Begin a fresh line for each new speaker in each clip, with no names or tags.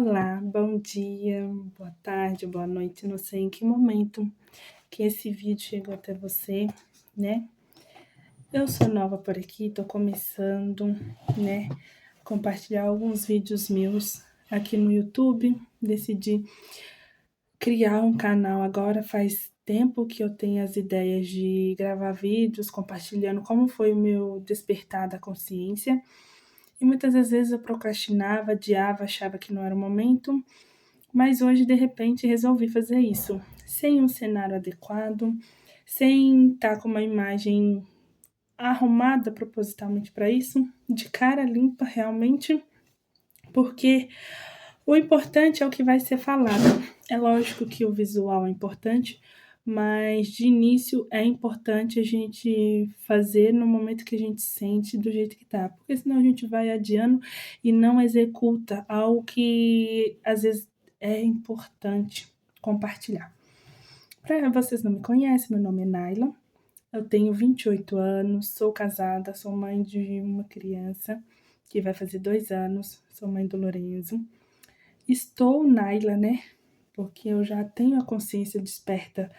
Olá, bom dia, boa tarde, boa noite, não sei em que momento que esse vídeo chegou até você, né? Eu sou nova por aqui, tô começando, né, compartilhar alguns vídeos meus aqui no YouTube. Decidi criar um canal agora, faz tempo que eu tenho as ideias de gravar vídeos compartilhando como foi o meu despertar da consciência. E muitas das vezes eu procrastinava, adiava, achava que não era o momento, mas hoje, de repente, resolvi fazer isso, sem um cenário adequado, sem estar com uma imagem arrumada propositalmente para isso, de cara limpa realmente, porque o importante é o que vai ser falado. É lógico que o visual é importante, mas de início é importante a gente fazer no momento que a gente sente, do jeito que tá, porque senão a gente vai adiando e não executa algo que às vezes é importante compartilhar. Para vocês não me conhecem, meu nome é Naila, eu tenho 28 anos, sou casada, sou mãe de uma criança que vai fazer 2 anos, sou mãe do Lorenzo. Estou Naila, né, porque eu já tenho a consciência desperta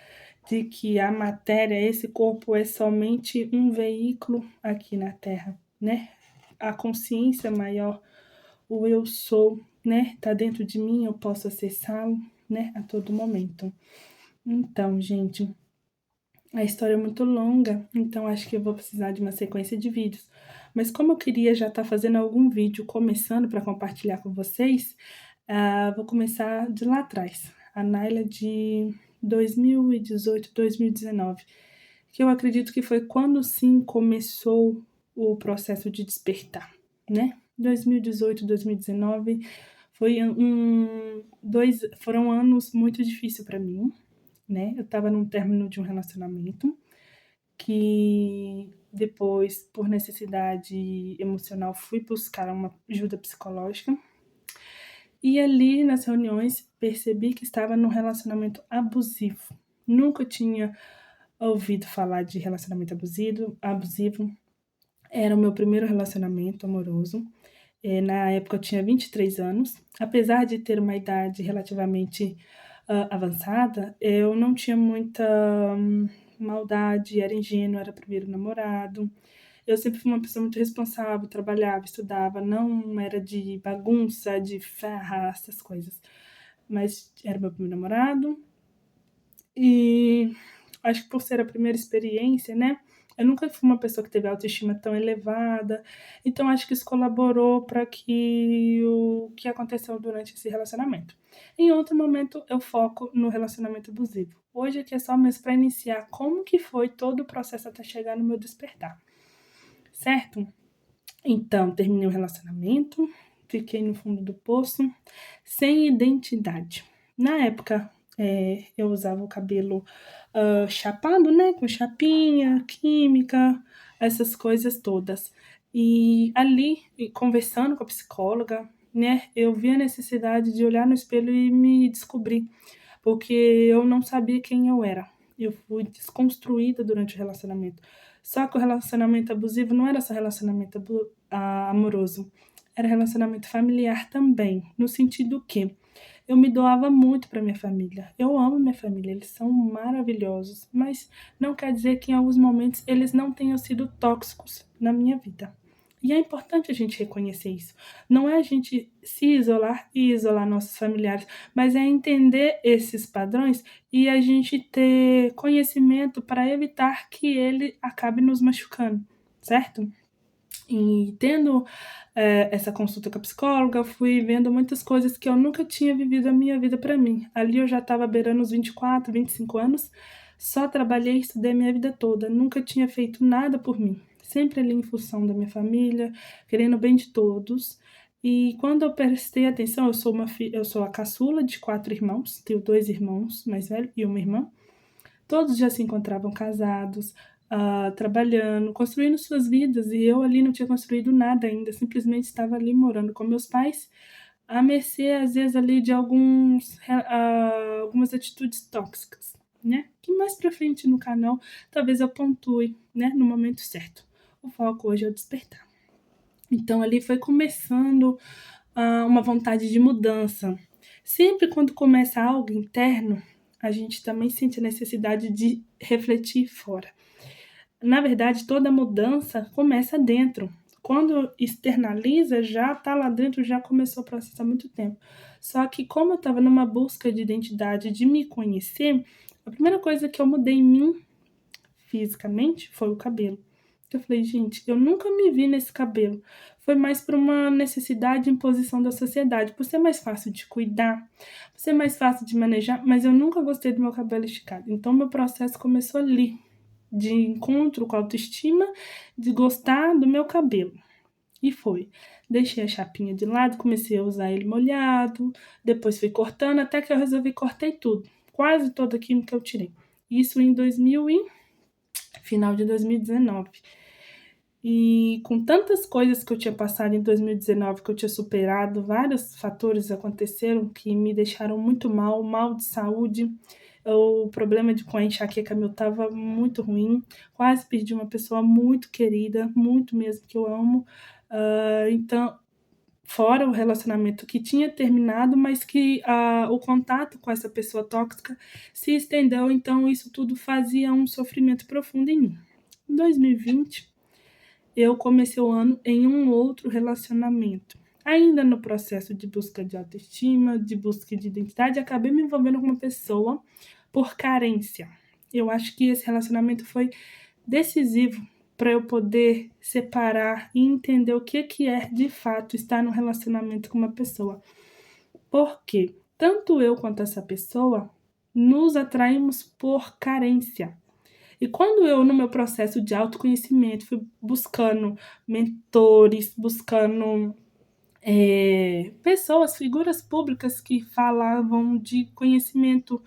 de que a matéria, esse corpo é somente um veículo aqui na Terra, né? A consciência maior, o eu sou, né, tá dentro de mim, eu posso acessá-lo, né, a todo momento. Então, gente, a história é muito longa, então acho que eu vou precisar de uma sequência de vídeos. Mas como eu queria já estar fazendo algum vídeo começando para compartilhar com vocês, vou começar de lá atrás. A Naila de 2018, 2019, que eu acredito que foi quando sim começou o processo de despertar, né? 2018, 2019 foram anos muito difíceis para mim, né? Eu estava num término de um relacionamento que depois, por necessidade emocional, fui buscar uma ajuda psicológica. E ali nas reuniões percebi que estava num relacionamento abusivo. Nunca tinha ouvido falar de relacionamento abusivo. Era o meu primeiro relacionamento amoroso. Na época eu tinha 23 anos. Apesar de ter uma idade relativamente avançada, eu não tinha muita maldade, era ingênua, era primeiro namorado. Eu sempre fui uma pessoa muito responsável, trabalhava, estudava, não era de bagunça, de farra, essas coisas. Mas era meu primeiro namorado e acho que por ser a primeira experiência, né, eu nunca fui uma pessoa que teve autoestima tão elevada, então acho que isso colaborou para que o que aconteceu durante esse relacionamento. Em outro momento eu foco no relacionamento abusivo. Hoje aqui é só mesmo para iniciar como que foi todo o processo até chegar no meu despertar, certo? Então, terminei o relacionamento, fiquei no fundo do poço, sem identidade. Na época, eu usava o cabelo chapado, né? Com chapinha, química, essas coisas todas. E ali, conversando com a psicóloga, né? Eu vi a necessidade de olhar no espelho e me descobrir, porque eu não sabia quem eu era. Eu fui desconstruída durante o relacionamento. Só que o relacionamento abusivo não era só relacionamento amoroso, era relacionamento familiar também, no sentido que eu me doava muito para minha família. Eu amo minha família, eles são maravilhosos, mas não quer dizer que em alguns momentos eles não tenham sido tóxicos na minha vida. E é importante a gente reconhecer isso. Não é a gente se isolar e isolar nossos familiares, mas é entender esses padrões e a gente ter conhecimento para evitar que ele acabe nos machucando, certo? E tendo essa consulta com a psicóloga, eu fui vendo muitas coisas que eu nunca tinha vivido a minha vida para mim. Ali eu já estava beirando os 24, 25 anos, só trabalhei e estudei a minha vida toda, nunca tinha feito nada por mim. Sempre ali em função da minha família, querendo o bem de todos. E quando eu prestei atenção, eu sou a caçula de 4 irmãos, tenho 2 irmãos mais velhos e uma irmã. Todos já se encontravam casados, trabalhando, construindo suas vidas, e eu ali não tinha construído nada ainda, simplesmente estava ali morando com meus pais, à mercê, às vezes, ali de algumas atitudes tóxicas, né? Que mais pra frente no canal, talvez eu pontue, né? No momento certo. O foco hoje é o despertar. Então ali foi começando uma vontade de mudança. Sempre quando começa algo interno, a gente também sente a necessidade de refletir fora. Na verdade, toda mudança começa dentro. Quando externaliza, já está lá dentro, já começou o processo há muito tempo. Só que como eu estava numa busca de identidade, de me conhecer, a primeira coisa que eu mudei em mim, fisicamente, foi o cabelo. Eu falei, gente, eu nunca me vi nesse cabelo. Foi mais por uma necessidade e imposição da sociedade, por ser mais fácil de cuidar, por ser mais fácil de manejar, mas eu nunca gostei do meu cabelo esticado. Então, meu processo começou ali, de encontro com a autoestima, de gostar do meu cabelo. E foi. Deixei a chapinha de lado, comecei a usar ele molhado, depois fui cortando, até que eu resolvi cortei tudo. Quase toda a química eu tirei. Isso em final de 2019. E com tantas coisas que eu tinha passado em 2019, que eu tinha superado, vários fatores aconteceram que me deixaram muito mal de saúde. O problema com a enxaqueca meu estava muito ruim, quase perdi uma pessoa muito querida, muito mesmo, que eu amo. Então, fora o relacionamento que tinha terminado, mas que o contato com essa pessoa tóxica se estendeu, então isso tudo fazia um sofrimento profundo em mim. Em 2020, eu comecei o ano em um outro relacionamento. Ainda no processo de busca de autoestima, de busca de identidade, acabei me envolvendo com uma pessoa por carência. Eu acho que esse relacionamento foi decisivo para eu poder separar e entender o que é de fato estar num relacionamento com uma pessoa. Porque tanto eu quanto essa pessoa nos atraímos por carência. E quando eu, no meu processo de autoconhecimento, fui buscando mentores, buscando pessoas, figuras públicas que falavam de conhecimento,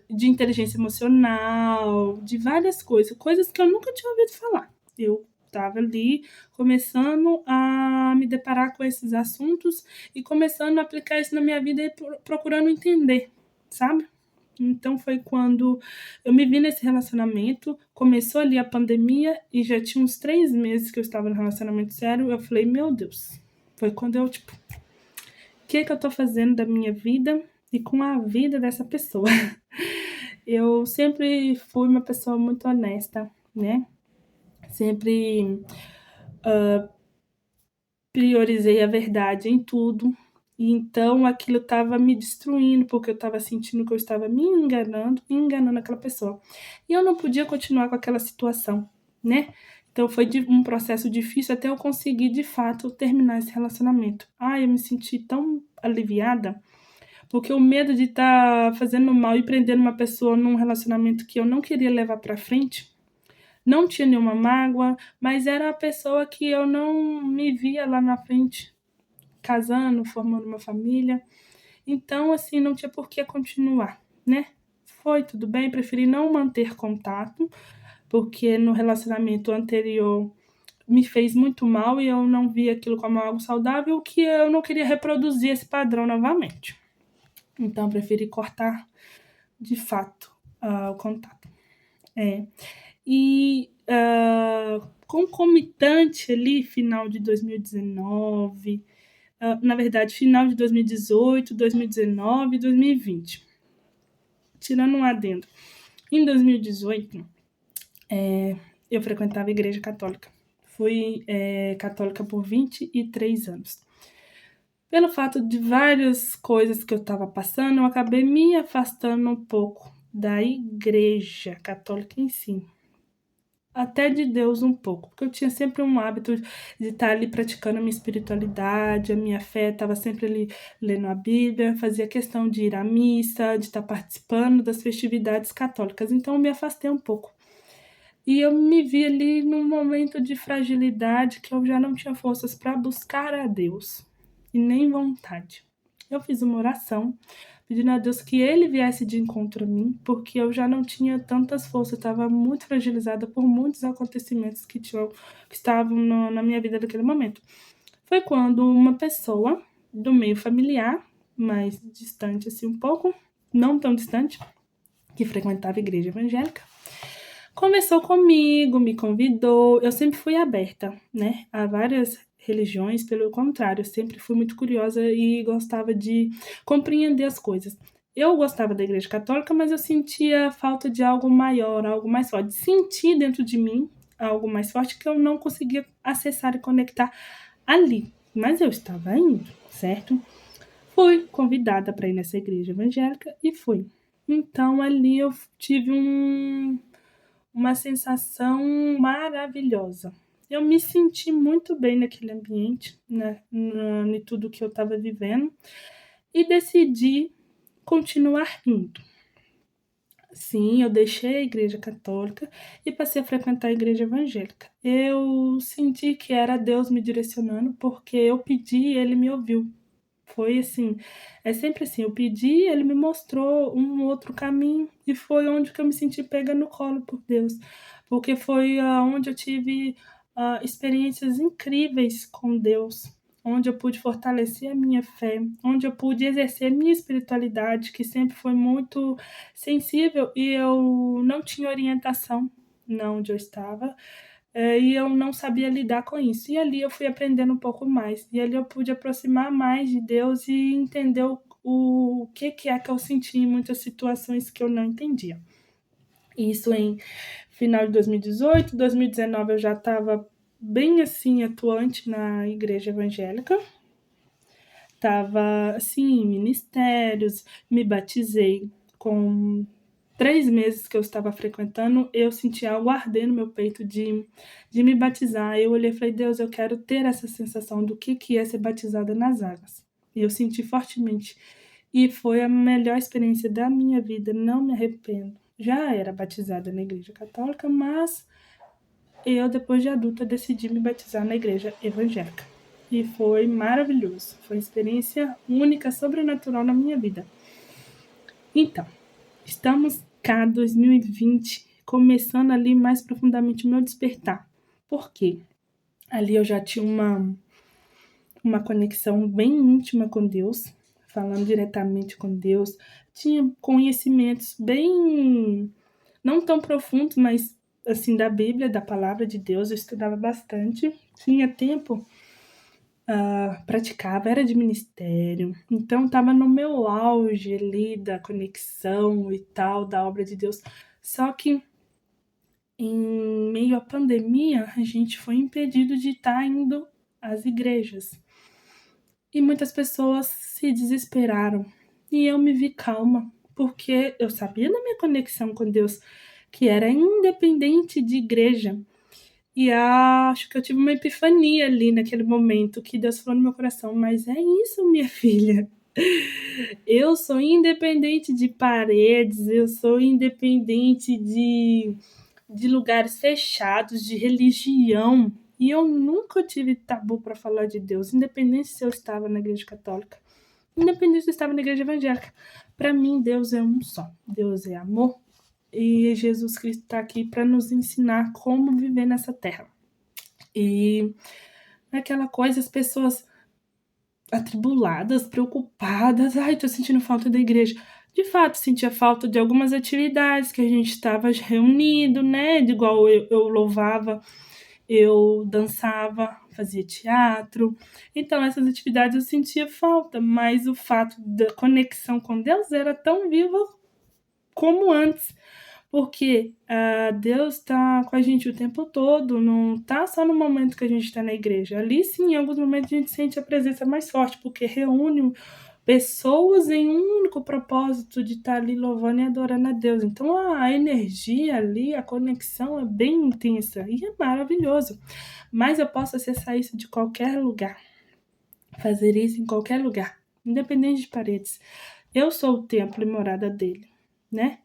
de inteligência emocional, de várias coisas que eu nunca tinha ouvido falar. Eu estava ali começando a me deparar com esses assuntos e começando a aplicar isso na minha vida e procurando entender, sabe? Então foi quando eu me vi nesse relacionamento, começou ali a pandemia e já tinha uns 3 meses que eu estava no relacionamento sério, eu falei, meu Deus, foi quando eu, tipo, o que eu tô fazendo da minha vida e com a vida dessa pessoa? Eu sempre fui uma pessoa muito honesta, né? Sempre priorizei a verdade em tudo. E então aquilo estava me destruindo, porque eu estava sentindo que eu estava me enganando aquela pessoa. E eu não podia continuar com aquela situação, né? Então foi um processo difícil até eu conseguir de fato terminar esse relacionamento. Eu me senti tão aliviada, porque o medo de estar fazendo mal e prendendo uma pessoa num relacionamento que eu não queria levar para frente, não tinha nenhuma mágoa, mas era a pessoa que eu não me via lá na frente casando, formando uma família. Então, assim, não tinha por que continuar, né? Foi tudo bem, preferi não manter contato, porque no relacionamento anterior me fez muito mal e eu não via aquilo como algo saudável, que eu não queria reproduzir esse padrão novamente. Então, preferi cortar de fato o contato. E concomitante ali, final de 2019, na verdade, final de 2018, 2019 e 2020. Tirando um adendo. Em 2018, eu frequentava a igreja católica. Fui católica por 23 anos. Pelo fato de várias coisas que eu estava passando, eu acabei me afastando um pouco da igreja católica em si. Até de Deus um pouco, porque eu tinha sempre um hábito de estar ali praticando a minha espiritualidade, a minha fé, estava sempre ali lendo a Bíblia, fazia questão de ir à missa, de estar participando das festividades católicas, então eu me afastei um pouco. E eu me vi ali num momento de fragilidade que eu já não tinha forças para buscar a Deus, e nem vontade. Eu fiz uma oração pedindo a Deus que ele viesse de encontro a mim, porque eu já não tinha tantas forças, eu estava muito fragilizada por muitos acontecimentos que estavam na minha vida naquele momento. Foi quando uma pessoa do meio familiar, mais distante assim um pouco, não tão distante, que frequentava a igreja evangélica, conversou comigo, me convidou. Eu sempre fui aberta, né, a várias religiões, pelo contrário, eu sempre fui muito curiosa e gostava de compreender as coisas. Eu gostava da Igreja Católica, mas eu sentia falta de algo maior, algo mais forte. Senti dentro de mim algo mais forte que eu não conseguia acessar e conectar ali. Mas eu estava indo, certo? Fui convidada para ir nessa igreja evangélica e fui. Então ali eu tive uma sensação maravilhosa. Eu me senti muito bem naquele ambiente, né, em tudo que eu estava vivendo, e decidi continuar indo. Sim, eu deixei a igreja católica e passei a frequentar a igreja evangélica. Eu senti que era Deus me direcionando, porque eu pedi e ele me ouviu. Foi assim, é sempre assim, eu pedi, ele me mostrou um outro caminho e foi onde que eu me senti pega no colo por Deus, porque foi onde eu tive experiências incríveis com Deus, onde eu pude fortalecer a minha fé, onde eu pude exercer a minha espiritualidade, que sempre foi muito sensível e eu não tinha orientação na onde eu estava. E eu não sabia lidar com isso. E ali eu fui aprendendo um pouco mais. E ali eu pude aproximar mais de Deus e entender o que é que eu senti em muitas situações que eu não entendia. Isso em final de 2018, 2019 eu já estava bem assim atuante na igreja evangélica. Estava assim em ministérios, me batizei com 3 meses que eu estava frequentando, eu senti algo arder no meu peito de me batizar. Eu olhei e falei, Deus, eu quero ter essa sensação do que é ser batizada nas águas. E eu senti fortemente. E foi a melhor experiência da minha vida, não me arrependo. Já era batizada na igreja católica, mas eu, depois de adulta, decidi me batizar na igreja evangélica. E foi maravilhoso. Foi uma experiência única, sobrenatural na minha vida. Então, estamos cá, 2020, começando ali mais profundamente o meu despertar. Por quê? Ali eu já tinha uma conexão bem íntima com Deus, falando diretamente com Deus. Tinha conhecimentos bem, não tão profundos, mas assim, da Bíblia, da palavra de Deus, eu estudava bastante. Tinha tempo, praticava, era de ministério, então estava no meu auge ali da conexão e tal, da obra de Deus. Só que em meio à pandemia, a gente foi impedido de estar indo às igrejas. E muitas pessoas se desesperaram. E eu me vi calma, porque eu sabia da minha conexão com Deus, que era independente de igreja. E acho que eu tive uma epifania ali naquele momento, que Deus falou no meu coração, mas é isso, minha filha. Eu sou independente de paredes, eu sou independente de lugares fechados, de religião. E eu nunca tive tabu para falar de Deus, independente se eu estava na igreja católica, independente se eu estava na igreja evangélica. Para mim, Deus é um só. Deus é amor. E Jesus Cristo está aqui para nos ensinar como viver nessa terra. E aquela coisa, as pessoas atribuladas, preocupadas, ai, tô sentindo falta da igreja. De fato, sentia falta de algumas atividades que a gente estava reunido, né? De igual eu louvava, eu dançava, fazia teatro. Então, essas atividades eu sentia falta, mas o fato da conexão com Deus era tão viva como antes. Porque Deus está com a gente o tempo todo, não está só no momento que a gente está na igreja. Ali sim, em alguns momentos a gente sente a presença mais forte, porque reúne pessoas em um único propósito de estar ali louvando e adorando a Deus. Então a energia ali, a conexão é bem intensa e é maravilhoso. Mas eu posso acessar isso de qualquer lugar, fazer isso em qualquer lugar, independente de paredes. Eu sou o templo e morada dele, né?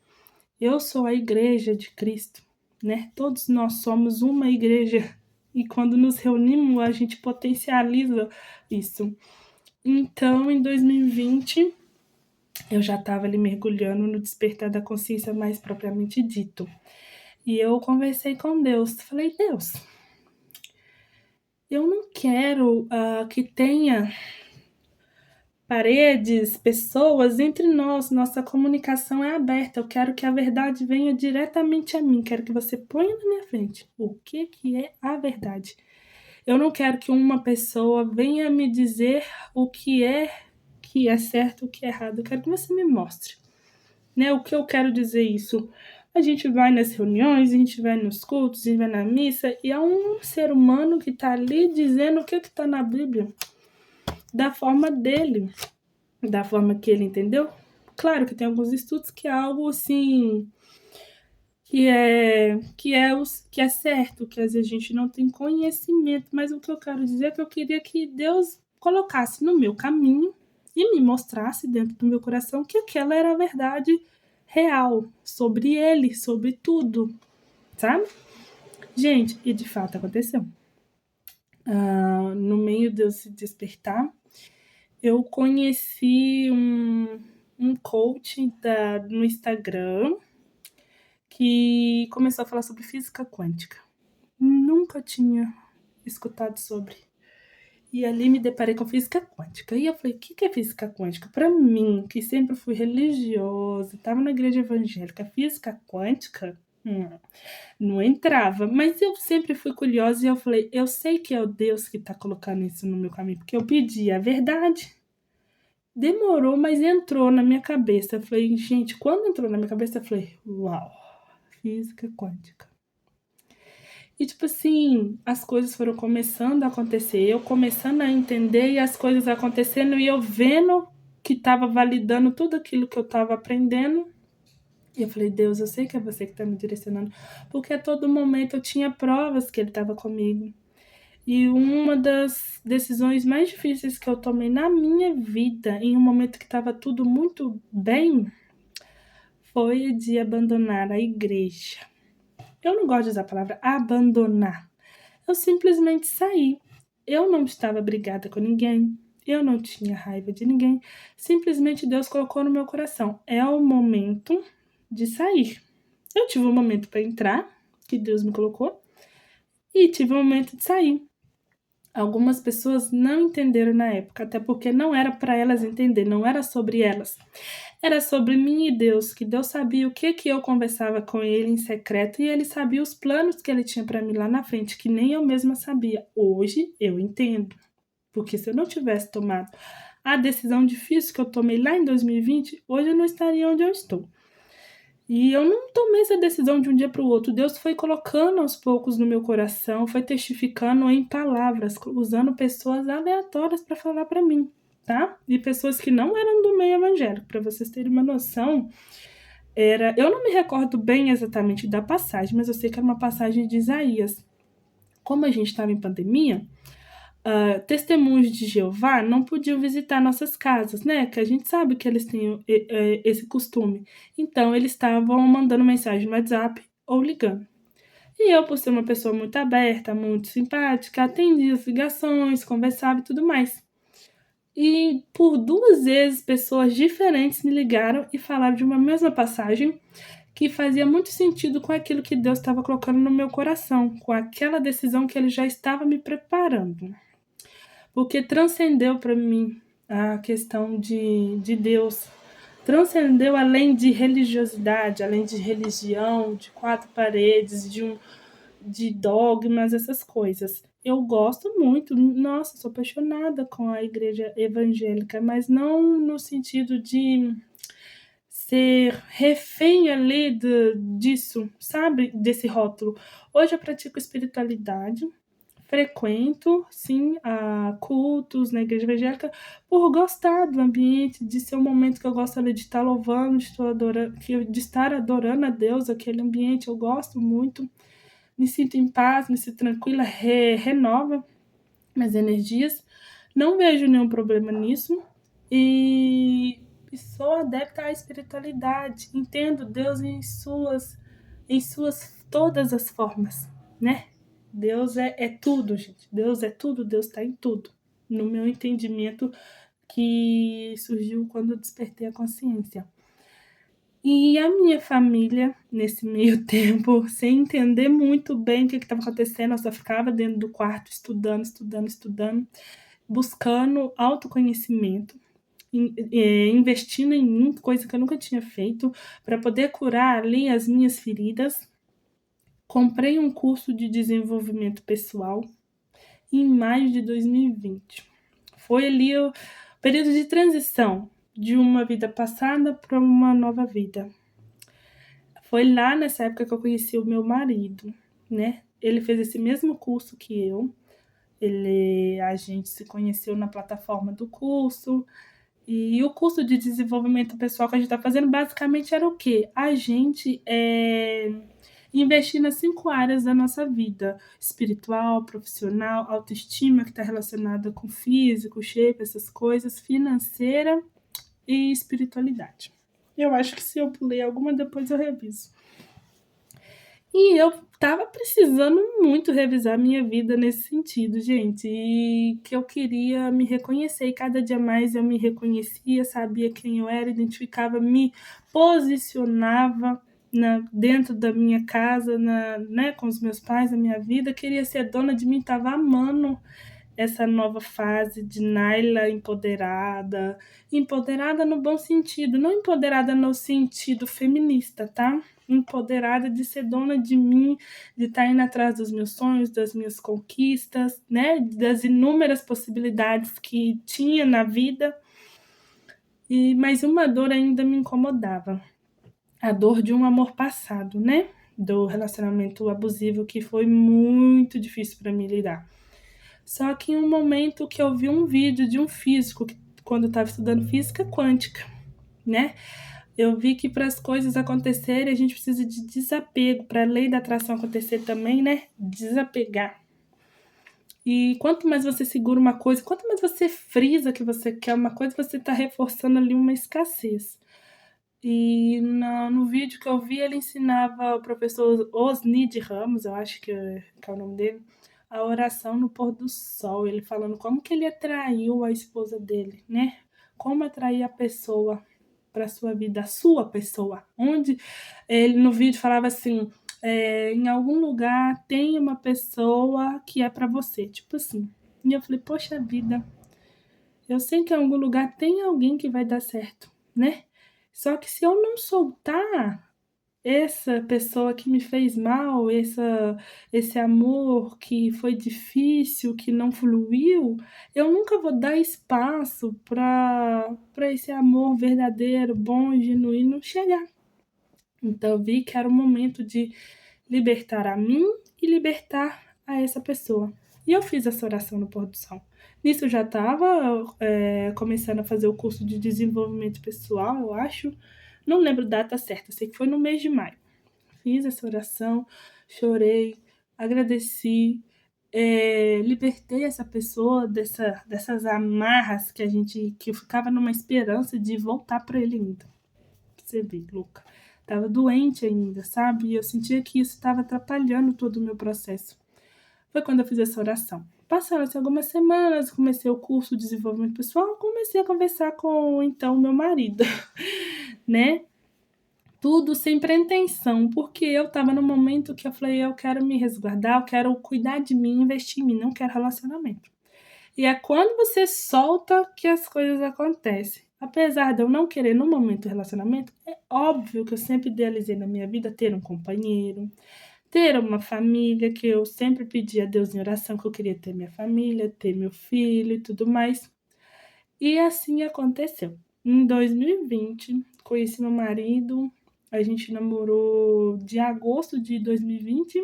Eu sou a igreja de Cristo, né? Todos nós somos uma igreja e quando nos reunimos a gente potencializa isso. Então, em 2020, eu já estava ali mergulhando no despertar da consciência mais propriamente dito. E eu conversei com Deus. Falei, Deus, eu não quero que tenha paredes, pessoas entre nós, nossa comunicação é aberta. Eu quero que a verdade venha diretamente a mim. Quero que você ponha na minha frente o que é a verdade. Eu não quero que uma pessoa venha me dizer o que é certo, o que é errado. Eu quero que você me mostre, né? O que eu quero dizer isso? A gente vai nas reuniões, a gente vai nos cultos, a gente vai na missa, e há um ser humano que está ali dizendo o que está na Bíblia, da forma dele, da forma que ele entendeu. Claro que tem alguns estudos que é algo assim, que é certo, que às vezes a gente não tem conhecimento, mas o que eu quero dizer é que eu queria que Deus colocasse no meu caminho e me mostrasse dentro do meu coração que aquela era a verdade real sobre ele, sobre tudo, sabe? Gente, e de fato aconteceu. No meio de eu se despertar, eu conheci um coach no Instagram que começou a falar sobre física quântica. Nunca tinha escutado sobre. E ali me deparei com física quântica. E eu falei, o que é física quântica? Para mim, que sempre fui religiosa, estava na igreja evangélica, física quântica não entrava. Mas eu sempre fui curiosa e eu falei, eu sei que é o Deus que está colocando isso no meu caminho, porque eu pedi a verdade. Demorou, mas entrou na minha cabeça. Eu falei, gente, quando entrou na minha cabeça, eu falei, uau, física quântica. E, tipo assim, as coisas foram começando a acontecer, eu começando a entender e as coisas acontecendo e eu vendo que estava validando tudo aquilo que eu estava aprendendo. E eu falei, Deus, eu sei que é você que está me direcionando, porque a todo momento eu tinha provas que ele estava comigo. E uma das decisões mais difíceis que eu tomei na minha vida, em um momento que estava tudo muito bem, foi de abandonar a igreja. Eu não gosto de usar a palavra abandonar. Eu simplesmente saí. Eu não estava brigada com ninguém. Eu não tinha raiva de ninguém. Simplesmente Deus colocou no meu coração. É o momento de sair. Eu tive um momento para entrar, que Deus me colocou, e tive um momento de sair. Algumas pessoas não entenderam na época, até porque não era para elas entender, não era sobre elas. Era sobre mim e Deus, que Deus sabia o que eu conversava com ele em secreto e ele sabia os planos que ele tinha para mim lá na frente, que nem eu mesma sabia. Hoje eu entendo, porque se eu não tivesse tomado a decisão difícil que eu tomei lá em 2020, hoje eu não estaria onde eu estou. E eu não tomei essa decisão de um dia para o outro. Deus foi colocando aos poucos no meu coração, foi testificando em palavras, usando pessoas aleatórias para falar para mim, tá? E pessoas que não eram do meio evangélico. Para vocês terem uma noção, eu não me recordo bem exatamente da passagem, mas eu sei que era uma passagem de Isaías. Como a gente estava em pandemia, testemunhos de Jeová não podiam visitar nossas casas, né? Que a gente sabe que eles têm esse costume. Então, eles estavam mandando mensagem no WhatsApp ou ligando. E eu, por ser uma pessoa muito aberta, muito simpática, atendia as ligações, conversava e tudo mais. E por 2 vezes, pessoas diferentes me ligaram e falaram de uma mesma passagem que fazia muito sentido com aquilo que Deus estava colocando no meu coração, com aquela decisão que Ele já estava me preparando. Porque transcendeu para mim a questão de Deus. Transcendeu além de religiosidade, além de religião, de 4 paredes, de dogmas, essas coisas. Eu gosto muito, nossa, sou apaixonada com a igreja evangélica, mas não no sentido de ser refém ali disso, sabe? Desse rótulo. Hoje eu pratico espiritualidade, frequento, sim, a cultos na igreja evangélica por gostar do ambiente, de ser um momento que eu gosto ali de estar louvando, de estar adorando a Deus, aquele ambiente, eu gosto muito, me sinto em paz, me sinto tranquila, renova minhas energias, não vejo nenhum problema nisso e sou adepta à espiritualidade, entendo Deus em suas todas as formas, né? Deus é tudo, gente. Deus é tudo, Deus está em tudo. No meu entendimento que surgiu quando eu despertei a consciência. E a minha família, nesse meio tempo, sem entender muito bem o que estava acontecendo, eu só ficava dentro do quarto estudando, buscando autoconhecimento, investindo em mim, coisa que eu nunca tinha feito, para poder curar ali as minhas feridas. Comprei um curso de desenvolvimento pessoal em maio de 2020. Foi ali o período de transição de uma vida passada para uma nova vida. Foi lá nessa época que eu conheci o meu marido, né? Ele fez esse mesmo curso que eu. A gente se conheceu na plataforma do curso. E o curso de desenvolvimento pessoal que a gente está fazendo basicamente era o quê? A gente investir nas 5 áreas da nossa vida: espiritual, profissional, autoestima, que está relacionada com físico, shape, essas coisas, financeira e espiritualidade. Eu acho que se eu pulei alguma, depois eu reviso. E eu tava precisando muito revisar minha vida nesse sentido, gente, e que eu queria me reconhecer, e cada dia mais eu me reconhecia, sabia quem eu era, identificava, me posicionava dentro da minha casa, né, com os meus pais, na minha vida, queria ser dona de mim, tava amando essa nova fase de Naila empoderada, empoderada no bom sentido, não empoderada no sentido feminista, tá? Empoderada de ser dona de mim, de estar indo atrás dos meus sonhos, das minhas conquistas, né? Das inúmeras possibilidades que tinha na vida. Mas uma dor ainda me incomodava. A dor de um amor passado, né? Do relacionamento abusivo que foi muito difícil para mim lidar. Só que em um momento que eu vi um vídeo de um físico, quando eu estava estudando física quântica, né? Eu vi que para as coisas acontecerem, a gente precisa de desapego. Para a lei da atração acontecer também, né? Desapegar. E quanto mais você segura uma coisa, quanto mais você frisa que você quer uma coisa, você está reforçando ali uma escassez. E no vídeo que eu vi, ele ensinava o professor Osnid Ramos, eu acho que é o nome dele, a oração no pôr do sol. Ele falando como que ele atraiu a esposa dele, né? Como atrair a pessoa para sua vida, a sua pessoa. Onde ele no vídeo falava assim, em algum lugar tem uma pessoa que é para você, tipo assim. E eu falei, poxa vida, eu sei que em algum lugar tem alguém que vai dar certo, né? Só que se eu não soltar essa pessoa que me fez mal, esse amor que foi difícil, que não fluiu, eu nunca vou dar espaço para esse amor verdadeiro, bom e genuíno chegar. Então eu vi que era o momento de libertar a mim e libertar a essa pessoa. E eu fiz essa oração no pôr do sol. Nisso eu já estava começando a fazer o curso de desenvolvimento pessoal, eu acho. Não lembro a data certa, sei que foi no mês de maio. Fiz essa oração, chorei, agradeci, libertei essa pessoa dessas amarras que eu ficava numa esperança de voltar para ele ainda. Você vê, louca. Tava doente ainda, sabe? E eu sentia que isso estava atrapalhando todo o meu processo. Foi quando eu fiz essa oração. Passaram-se algumas semanas, comecei o curso de desenvolvimento pessoal, comecei a conversar com, então, meu marido, né? Tudo sem pretensão, porque eu estava no momento que eu falei, eu quero me resguardar, eu quero cuidar de mim, investir em mim, não quero relacionamento. E é quando você solta que as coisas acontecem. Apesar de eu não querer no momento relacionamento, é óbvio que eu sempre idealizei na minha vida ter um companheiro, ter uma família, que eu sempre pedi a Deus em oração que eu queria ter minha família, ter meu filho e tudo mais. E assim aconteceu. Em 2020, conheci meu marido, a gente namorou de agosto de 2020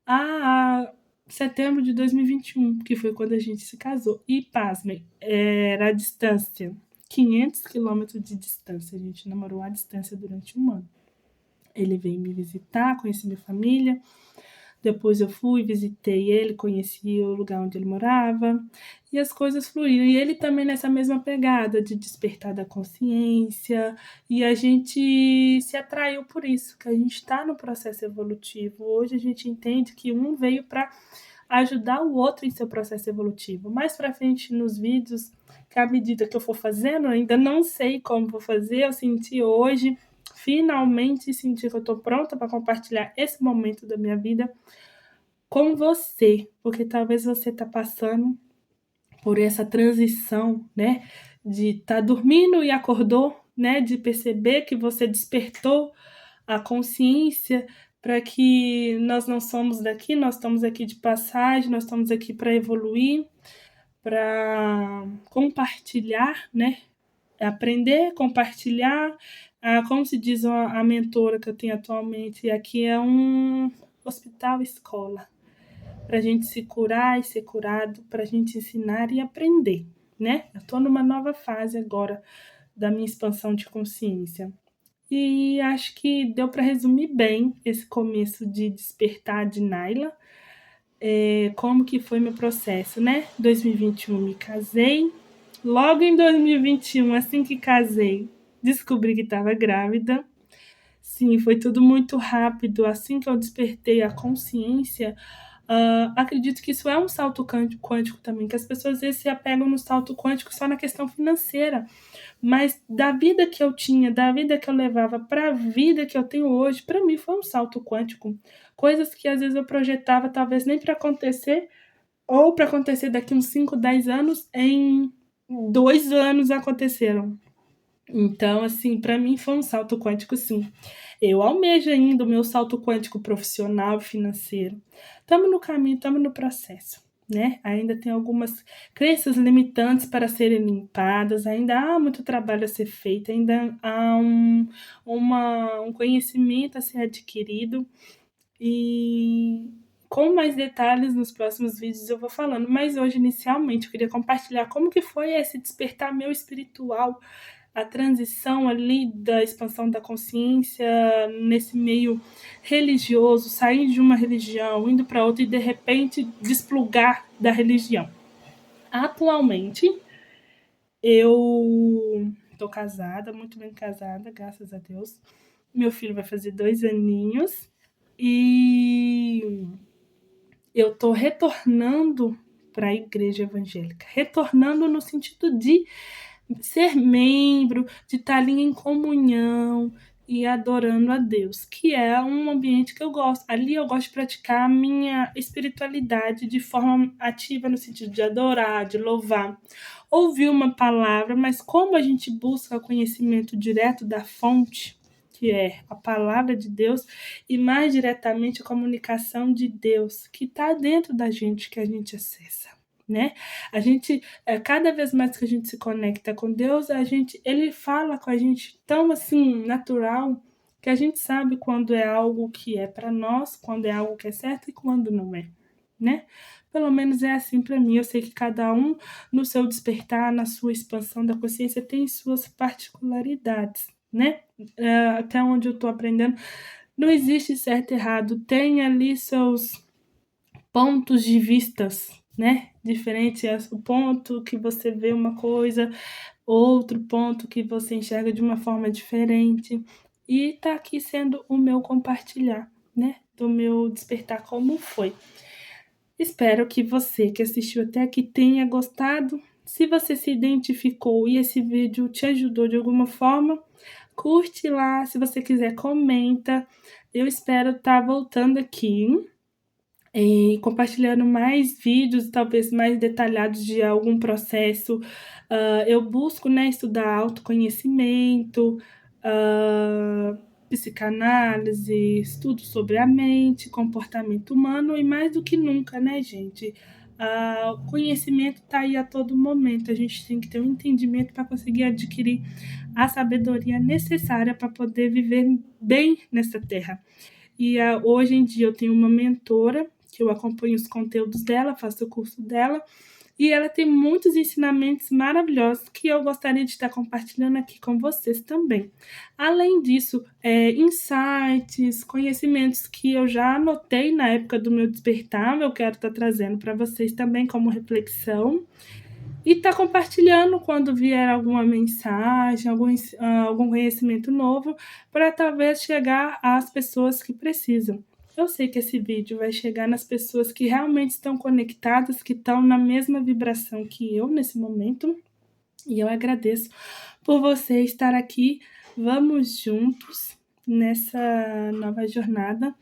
a setembro de 2021, que foi quando a gente se casou. E, pasmem, era a distância, 500 quilômetros de distância. A gente namorou à distância durante um ano. Ele veio me visitar, conheci minha família. Depois eu fui, visitei ele, conheci o lugar onde ele morava. E as coisas fluíram. E ele também nessa mesma pegada de despertar da consciência. E a gente se atraiu por isso, que a gente está no processo evolutivo. Hoje a gente entende que um veio para ajudar o outro em seu processo evolutivo. Mais para frente nos vídeos, que à medida que eu for fazendo, ainda não sei como vou fazer, eu senti hoje, finalmente senti que eu estou pronta para compartilhar esse momento da minha vida com você, porque talvez você está passando por essa transição, né, de estar dormindo e acordou, né, de perceber que você despertou a consciência para que nós não somos daqui, nós estamos aqui de passagem, nós estamos aqui para evoluir, para compartilhar, né? Aprender, compartilhar. Como se diz a mentora que eu tenho atualmente, aqui é um hospital-escola, para a gente se curar e ser curado, para a gente ensinar e aprender, né? Eu estou numa nova fase agora da minha expansão de consciência. E acho que deu para resumir bem esse começo de despertar de Naila. Como que foi meu processo, né? 2021 me casei. Logo em 2021, assim que casei, descobri que estava grávida. Sim, foi tudo muito rápido. Assim que eu despertei a consciência, acredito que isso é um salto quântico também, que as pessoas às vezes se apegam no salto quântico só na questão financeira. Mas da vida que eu tinha, da vida que eu levava para a vida que eu tenho hoje, para mim foi um salto quântico. Coisas que às vezes eu projetava talvez nem para acontecer, ou para acontecer daqui uns 5, 10 anos, em 2 anos aconteceram. Então, assim, para mim foi um salto quântico, sim. Eu almejo ainda o meu salto quântico profissional e financeiro. Estamos no caminho, estamos no processo, né? Ainda tem algumas crenças limitantes para serem limpadas, ainda há muito trabalho a ser feito, ainda há um conhecimento a ser adquirido. E com mais detalhes nos próximos vídeos eu vou falando. Mas hoje, inicialmente, eu queria compartilhar como que foi esse despertar meu espiritual, a transição ali da expansão da consciência nesse meio religioso, sair de uma religião, indo para outra e de repente desplugar da religião. Atualmente, eu tô casada, muito bem casada, graças a Deus. Meu filho vai fazer 2 aninhos e eu tô retornando para a igreja evangélica. Retornando no sentido de ser membro, de estar ali em comunhão e adorando a Deus, que é um ambiente que eu gosto. Ali eu gosto de praticar a minha espiritualidade de forma ativa, no sentido de adorar, de louvar, ouvir uma palavra, mas como a gente busca o conhecimento direto da fonte, que é a palavra de Deus, e mais diretamente a comunicação de Deus, que está dentro da gente, que a gente acessa, né? A gente, cada vez mais que a gente se conecta com Deus, ele fala com a gente tão assim, natural, que a gente sabe quando é algo que é para nós, quando é algo que é certo e quando não é, né? Pelo menos é assim para mim. Eu sei que cada um, no seu despertar, na sua expansão da consciência, tem suas particularidades, né? Até onde eu estou aprendendo, não existe certo e errado, tem ali seus pontos de vistas, né? Diferente é o ponto que você vê uma coisa, outro ponto que você enxerga de uma forma diferente. E tá aqui sendo o meu compartilhar, né? Do meu despertar como foi. Espero que você que assistiu até aqui tenha gostado. Se você se identificou e esse vídeo te ajudou de alguma forma, curte lá. Se você quiser, comenta. Eu espero estar voltando aqui e compartilhando mais vídeos, talvez mais detalhados de algum processo. Eu busco, né, estudar autoconhecimento, psicanálise, estudo sobre a mente, comportamento humano e mais do que nunca, né, gente? O conhecimento está aí a todo momento. A gente tem que ter um entendimento para conseguir adquirir a sabedoria necessária para poder viver bem nessa terra. E hoje em dia eu tenho uma mentora que eu acompanho os conteúdos dela, faço o curso dela, e ela tem muitos ensinamentos maravilhosos que eu gostaria de estar compartilhando aqui com vocês também. Além disso, insights, conhecimentos que eu já anotei na época do meu despertar, eu quero estar trazendo para vocês também como reflexão. E tá compartilhando quando vier alguma mensagem, algum conhecimento novo, para talvez chegar às pessoas que precisam. Eu sei que esse vídeo vai chegar nas pessoas que realmente estão conectadas, que estão na mesma vibração que eu nesse momento. E eu agradeço por você estar aqui. Vamos juntos nessa nova jornada.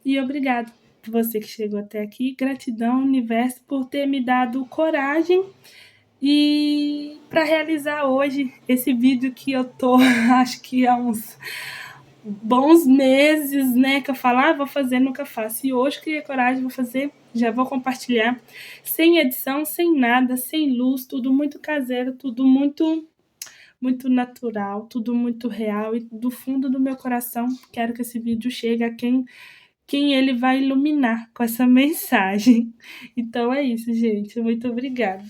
E obrigado por você que chegou até aqui. Gratidão, universo, por ter me dado coragem e para realizar hoje esse vídeo que eu tô, acho que há uns bons meses, né, que eu falava, vou fazer, nunca faço. E hoje criei coragem, vou fazer, já vou compartilhar, sem edição, sem nada, sem luz, tudo muito caseiro, tudo muito natural, tudo muito real, e do fundo do meu coração quero que esse vídeo chegue a quem ele vai iluminar com essa mensagem. Então é isso, gente. Muito obrigada.